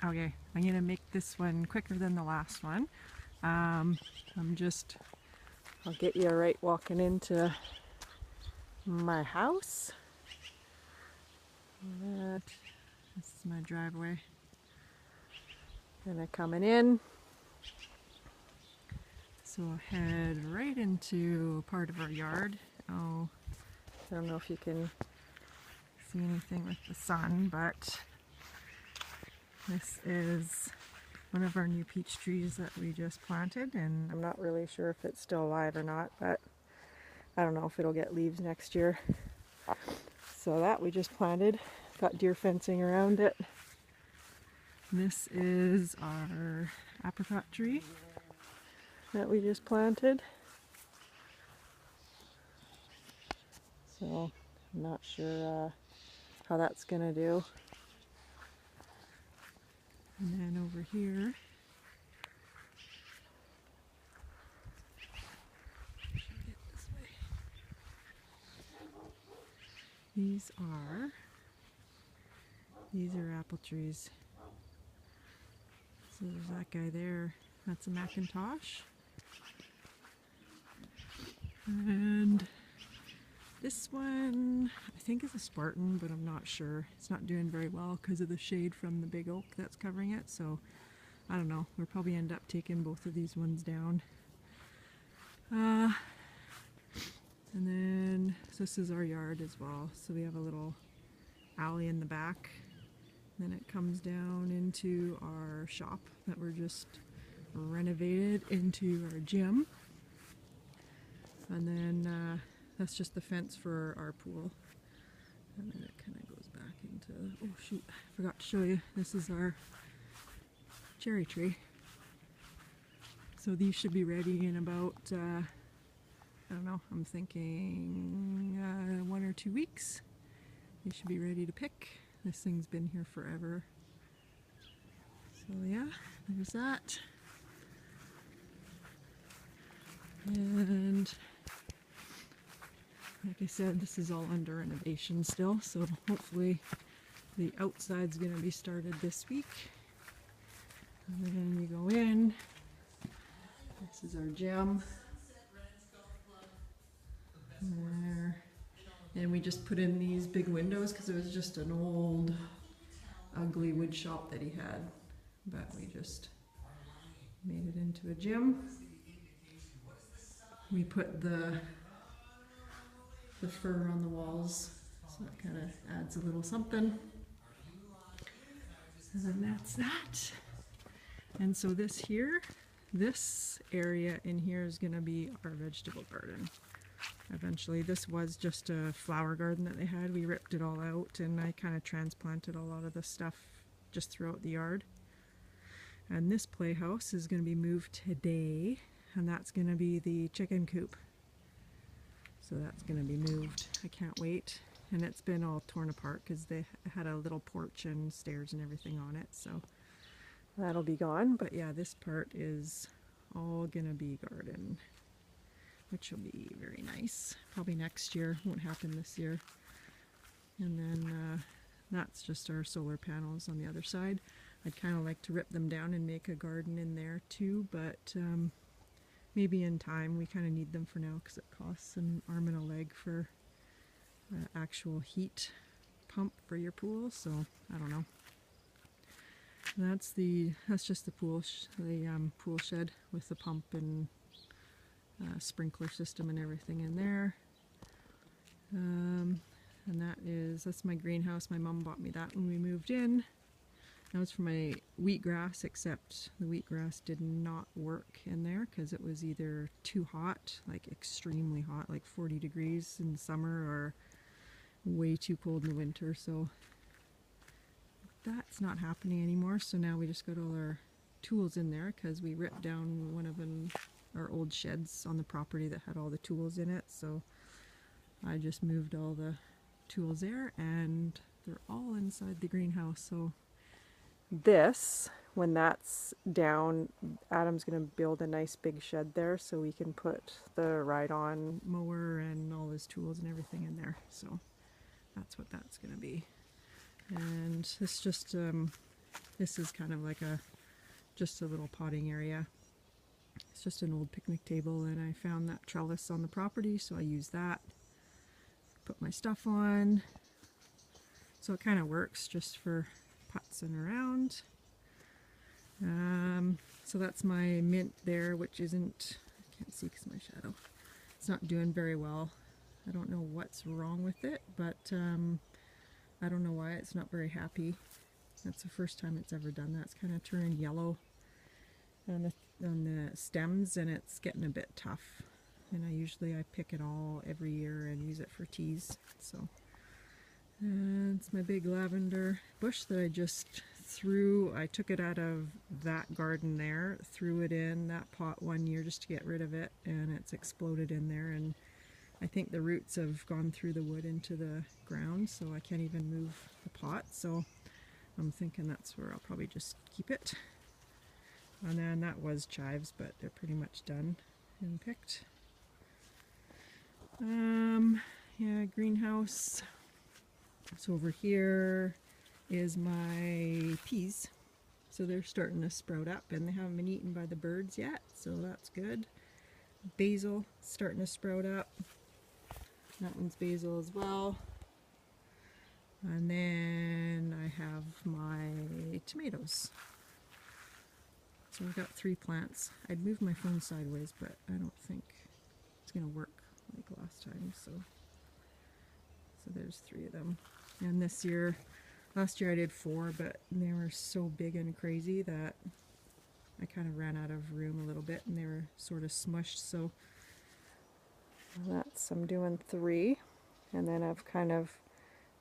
Okay, I'm gonna make this one quicker than the last one. I'll get you right walking into my house. This is my driveway. Gonna coming in. So we'll head right into part of our yard. Oh, I don't know if you can see anything with the sun, but this is one of our new peach trees that we just planted, and I'm not really sure if it's still alive or not, but I don't know if it'll get leaves next year. So that we just planted, got deer fencing around it. This is our apricot tree that we just planted. So I'm not sure how that's gonna do. And then over here, these are apple trees. So there's that guy there, that's a Macintosh. And this one, I think is a Spartan, but I'm not sure. It's not doing very well because of the shade from the big oak that's covering it, so I don't know. We'll probably end up taking both of these ones down. And then, so this is our yard as well. So we have a little alley in the back. Then it comes down into our shop that we're just renovated into our gym. And then that's just the fence for our pool. And then it kind of goes back into, oh shoot, I forgot to show you. This is our cherry tree. So these should be ready in about, I don't know, I'm thinking 1 or 2 weeks. They should be ready to pick. This thing's been here forever. So yeah, there's that. And like I said, this is all under renovation still, so hopefully the outside's gonna be started this week. And then you go in. This is our gym. There. And we just put in these big windows because it was just an old, ugly wood shop that he had. But we just made it into a gym. We put the fur on the walls, so that kind of adds a little something. And then that's that. And so this area in here is going to be our vegetable garden. Eventually, this was just a flower garden that they had. We ripped it all out, and I kind of transplanted a lot of the stuff just throughout the yard. And this playhouse is going to be moved today, and that's going to be the chicken coop. So that's going to be moved. I can't wait. And it's been all torn apart because they had a little porch and stairs and everything on it. So that'll be gone. But yeah, this part is all going to be garden, which will be very nice. Probably next year. Won't happen this year. And then that's just our solar panels on the other side. I'd kind of like to rip them down and make a garden in there too, but maybe in time. We kind of need them for now because it costs an arm and a leg for actual heat pump for your pool, so I don't know. That's just the pool pool shed with the pump and sprinkler system and everything in there. And that's my greenhouse. My mom bought me that when we moved in. That was for my wheatgrass, except the wheatgrass did not work in there because it was either too hot, like extremely hot, like 40 degrees in the summer, or way too cold in the winter. So that's not happening anymore. So now we just got all our tools in there because we ripped down one of our old sheds on the property that had all the tools in it. So I just moved all the tools there, and they're all inside the greenhouse. So this, when that's down, Adam's going to build a nice big shed there so we can put the ride-on mower and all his tools and everything in there. So that's what that's going to be. And this just This is kind of like just a little potting area. It's just an old picnic table, and I found that trellis on the property, so I used that. Put my stuff on. So it kind of works just for putzing around. So that's my mint there, which isn't, I can't see because my shadow. It's not doing very well. I don't know what's wrong with it, but I don't know why it's not very happy. That's the first time it's ever done that. It's kind of turning yellow on the stems, and it's getting a bit tough. And I pick it all every year and use it for teas. So it's my big lavender bush that I just threw. I took it out of that garden there, threw it in that pot one year just to get rid of it, and it's exploded in there, and I think the roots have gone through the wood into the ground, so I can't even move the pot. So I'm thinking that's where I'll probably just keep it. And then that was chives, but they're pretty much done and picked. Yeah, greenhouse. So over here is my peas. So they're starting to sprout up, and they haven't been eaten by the birds yet, so that's good. Basil starting to sprout up. That one's basil as well. And then I have my tomatoes. So I've got 3 plants. I'd moved my phone sideways, but I don't think it's going to work like last time. So there's 3 of them. And last year I did 4, but they were so big and crazy that I kind of ran out of room a little bit, and they were sort of smushed. So I'm doing 3, and then I've kind of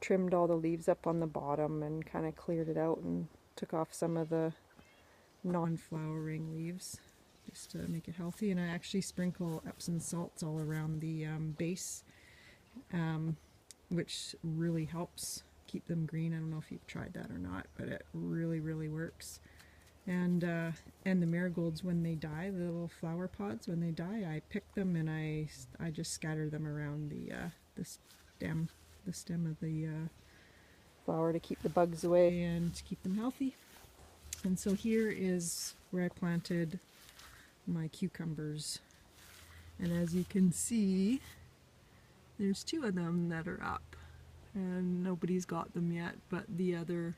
trimmed all the leaves up on the bottom and kind of cleared it out and took off some of the non-flowering leaves just to make it healthy. And I actually sprinkle Epsom salts all around the base, which really helps keep them green. I don't know if you've tried that or not, but it really works. And the marigolds, when they die, the little flower pods, when they die, I pick them and I just scatter them around the stem of the flower to keep the bugs away and to keep them healthy. And so here is where I planted my cucumbers. And as you can see, there's 2 of them that are up. And nobody's got them yet, but the other